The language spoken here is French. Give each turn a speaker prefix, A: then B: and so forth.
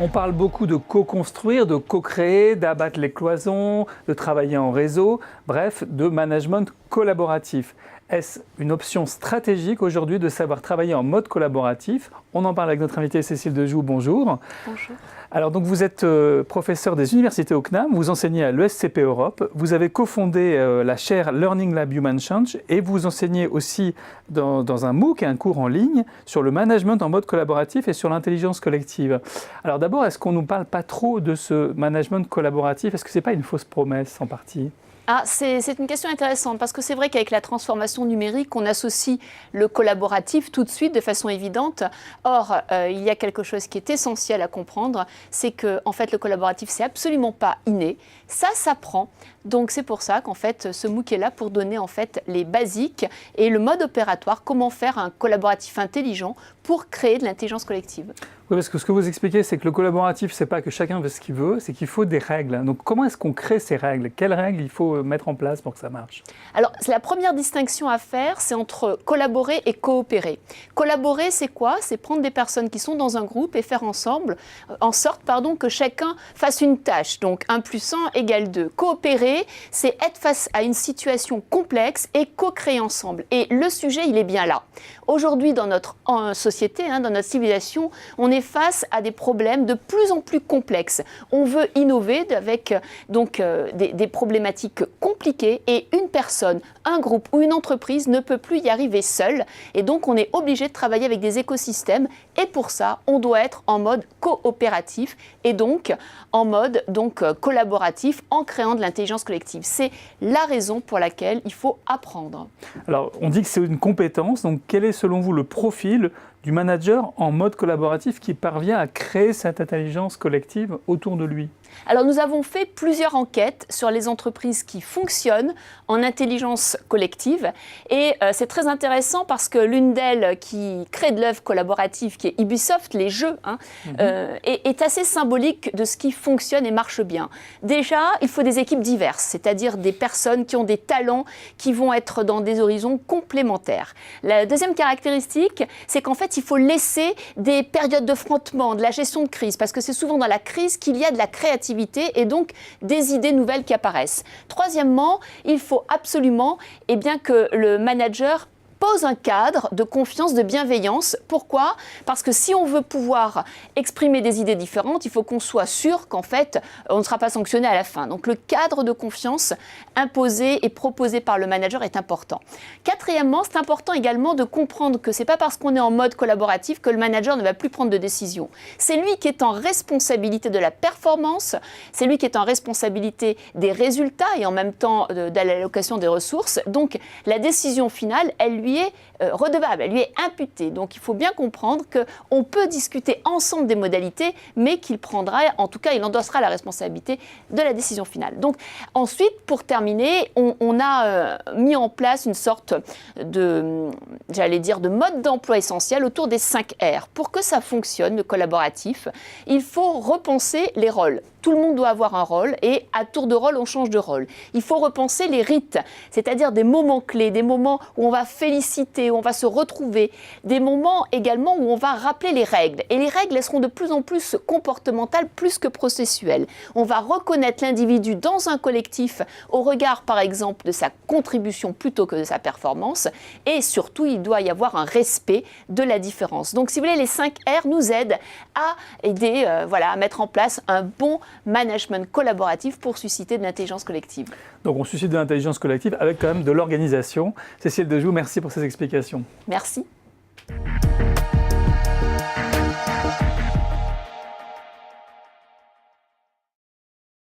A: On parle beaucoup de co-construire, de co-créer, d'abattre les cloisons, de travailler en réseau, bref, de management collaboratif. Est-ce une option stratégique aujourd'hui de savoir travailler en mode collaboratif? On en parle avec notre invitée Cécile Dejoux, bonjour.
B: Bonjour.
A: Alors donc vous êtes professeur des universités au CNAM, vous enseignez à l'ESCP Europe, vous avez cofondé la chaire Learning Lab Human Change et vous enseignez aussi dans un MOOC, un cours en ligne, sur le management en mode collaboratif et sur l'intelligence collective. Alors d'abord, est-ce qu'on ne nous parle pas trop de ce management collaboratif? Est-ce que ce n'est pas une fausse promesse en partie?
B: C'est une question intéressante parce que c'est vrai qu'avec la transformation numérique, on associe le collaboratif tout de suite de façon évidente. Or, il y a quelque chose qui est essentiel à comprendre, c'est que en fait, le collaboratif, c'est absolument pas inné. Ça s'apprend. Donc c'est pour ça qu'en fait, ce MOOC est là pour donner en fait les basiques et le mode opératoire, comment faire un collaboratif intelligent pour créer de l'intelligence collective.
A: Oui, parce que ce que vous expliquez, c'est que le collaboratif, c'est pas que chacun veut ce qu'il veut, c'est qu'il faut des règles. Donc comment est-ce qu'on crée ces règles? Quelles règles il faut mettre en place pour que ça marche?
B: Alors, la première distinction à faire, c'est entre collaborer et coopérer. Collaborer, c'est quoi? C'est prendre des personnes qui sont dans un groupe et faire en sorte que chacun fasse une tâche. Donc 1 + 1 = 2. Coopérer, c'est être face à une situation complexe et co-créer ensemble. Et le sujet, il est bien là. Aujourd'hui, dans notre société, dans notre civilisation, on est face à des problèmes de plus en plus complexes. On veut innover avec des problématiques compliquées et une personne, un groupe ou une entreprise ne peut plus y arriver seule. Et donc, on est obligé de travailler avec des écosystèmes. Et pour ça, on doit être en mode coopératif et donc en mode collaboratif en créant de l'intelligence collective. C'est la raison pour laquelle il faut apprendre.
A: Alors, on dit que c'est une compétence. Donc, quel est selon vous le profil du manager en mode collaboratif qui parvient à créer cette intelligence collective autour de lui?
B: Alors nous avons fait plusieurs enquêtes sur les entreprises qui fonctionnent en intelligence collective et c'est très intéressant parce que l'une d'elles qui crée de l'œuvre collaborative, qui est Ubisoft, les jeux, est assez symbolique de ce qui fonctionne et marche bien. Déjà, il faut des équipes diverses, c'est-à-dire des personnes qui ont des talents qui vont être dans des horizons complémentaires. La deuxième caractéristique, c'est qu'en fait, il faut laisser des périodes de frottement, de la gestion de crise, parce que c'est souvent dans la crise qu'il y a de la créativité et donc des idées nouvelles qui apparaissent. Troisièmement, il faut absolument que le manager pose un cadre de confiance, de bienveillance. Pourquoi? Parce que si on veut pouvoir exprimer des idées différentes, il faut qu'on soit sûr qu'en fait, on ne sera pas sanctionné à la fin. Donc le cadre de confiance imposé et proposé par le manager est important. Quatrièmement, c'est important également de comprendre que ce n'est pas parce qu'on est en mode collaboratif que le manager ne va plus prendre de décision. C'est lui qui est en responsabilité de la performance, c'est lui qui est en responsabilité des résultats et en même temps de l'allocation des ressources. Donc la décision finale, elle lui est redevable, elle lui est imputée. Donc il faut bien comprendre qu'on peut discuter ensemble des modalités, mais qu'il prendra, en tout cas il endossera la responsabilité de la décision finale. Donc ensuite, pour terminer, on a mis en place une sorte de mode d'emploi essentiel autour des 5 R. Pour que ça fonctionne, le collaboratif, il faut repenser les rôles. Tout le monde doit avoir un rôle et à tour de rôle, on change de rôle. Il faut repenser les rites, c'est-à-dire des moments clés, des moments où on va féliciter, où on va se retrouver, des moments également où on va rappeler les règles. Et les règles, elles seront de plus en plus comportementales, plus que processuelles. On va reconnaître l'individu dans un collectif au regard, par exemple, de sa contribution plutôt que de sa performance. Et surtout, il doit y avoir un respect de la différence. Donc, si vous voulez, les 5 R nous aident à aider, à mettre en place un bon management collaboratif pour susciter de l'intelligence collective.
A: Donc on suscite de l'intelligence collective avec quand même de l'organisation. Cécile Dejoux, merci pour ces explications.
B: Merci.